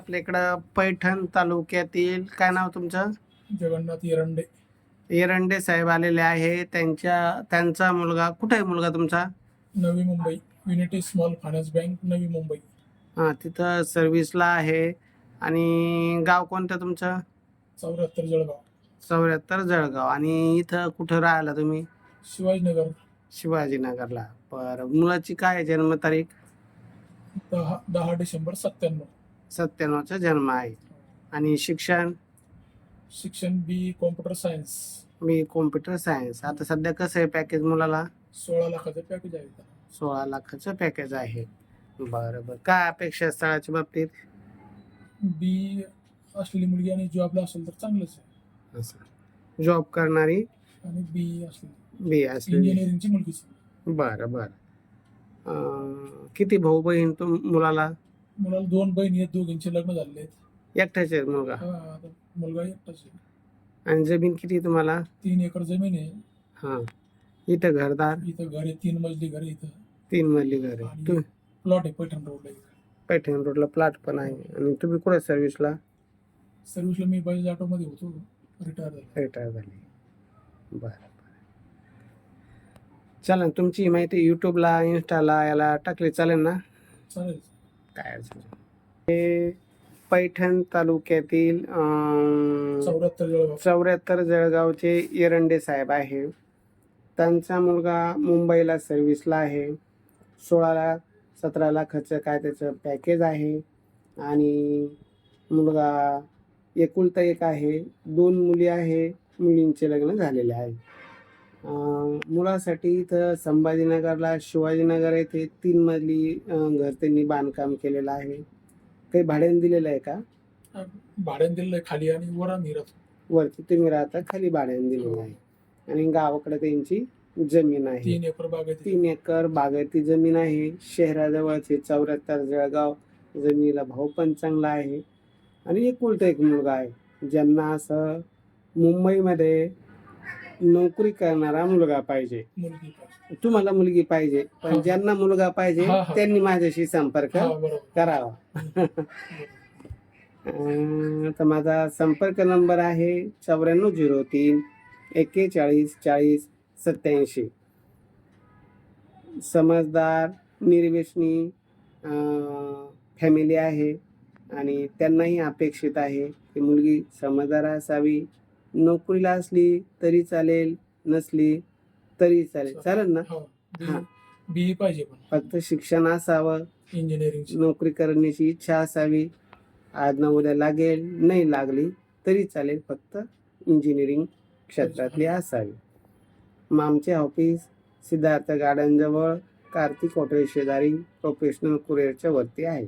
आपल्या इकडं पैठण तालुक्यातील काय नाव तुमचं? जगन्नाथ एरंडे. एरंडे साहेब आलेले आहे. त्यांचा मुलगा कुठे आहे? मुलगा तुमचा Navi Mumbai unity small finance bank Navi Mumbai. तिथं सर्व्हिसला आहे. आणि गाव कोणतं तुमचं? 74 जळगाव. 74 जळगाव. आणि इथं कुठं राहिला तुम्ही? शिवाजीनगर. शिवाजीनगरला. बरं. मुलाची काय आहे जन्मतारीख? 10 डिसेंबर 97. 97चा जन्म आहे. आणि शिक्षण शिक्षण बी कॉम्प्युटर सायन्स. मी कॉम्प्युटर सायन्स. आता सध्या कसं आहे पॅकेज मुलाला? 16 लाखाचं पॅकेज आहे. 16 लाखाचं पॅकेज आहे. बरं बरं. काय अपेक्षा आहे स्थळाच्या बाबतीत? बी असलेली मुलगी आणि जॉबला असेल तर चांगलंच आहे. असं जॉब करणारी आणि बी असली बी असली. इंजिनिअरिंगची मुलगीच. बरं बरं. किती भाऊ बहीण मुलाला? मुलाला 2 बहिणी आहेत. दोघींचे लग्न झालेले आहेत. एकटाच आहे मुलगा? आता मुलगा एकटाच आहे. आणि जमीन किती आहे तुम्हाला? 3 एकर जमीन आहे. हां. इथं घरदार? इथं घर आहे. 3 मजली घर आहे. इथं 3 मजली घर आहे. आणि प्लॉट आहे पैठण रोडला. पैठण रोडला प्लॉट पण आहे. आणि तुम्ही कुठे सर्व्हिसला? सर्व्हिसला मी बजाज ऑटोमध्ये होतो. रिटायर झाली. बरं. चालेल. तुमची माहिती यूट्यूबला इंस्टाला याला टाकली चालेल ना? चालेल. काय अडचण नाही. हे पैठण तालुक्यातील 74 जळगावचे एरंडे साहेब आहे. त्यांचा मुलगा मुंबईला सर्व्हिसला आहे. 16-17 लाखाचं काय त्याचं पॅकेज आहे. आणि मुलगा एकुलता एक आहे. 2 मुली आहे. मुलींचे लग्न झालेले आहे. मुलासाठी इथं संभाजीनगरला शिवाजीनगर येथे 3 मजली घर त्यांनी बांधकाम केलेलं आहे. काही भाड्याने दिलेलं आहे का? भाड्याने दिलेलं आहे खाली आणि वर आम्ही राहतो. वरती तुम्ही राहता, खाली भाड्याने दिलेलं आहे. आणि गावाकडे त्यांची जमीन आहे. 3 एकर बागायती. 3 एकर बागायती जमीन आहे. शहराजवळचे 74 जळगाव. जमिनीला भाव पण चांगला आहे. आणि एकुलता एक मुलगा आहे. ज्यांना असं मुंबईमध्ये नोकरी करणारा मुलगा पाहिजे. तुम्हाला मुलगी पाहिजे, पण ज्यांना मुलगा पाहिजे त्यांनी माझ्याशी संपर्क करावा. तर माझा संपर्क नंबर आहे 9403 41 40 87. समजदार निर्व्यसनी फॅमिली आहे. आणि त्यांनाही अपेक्षित आहे की मुलगी समजदार असावी. नोकरीला असली तरी चालेल, नसली तरी चालेल. चालेल ना? हां. बी पाहिजे. फक्त शिक्षण असावं. इंजिनिअरिंग नोकरी करण्याची इच्छा असावी. आज ना उद्या लागेल, नाही लागली तरी चालेल. फक्त इंजिनिअरिंग क्षेत्रातली असावी. मग आमचे ऑफिस सिद्धार्थ गार्डनजवळ कार्तिक हॉटेल शेजारी प्रोफेशनल कुरिअरच्या वरती आहे.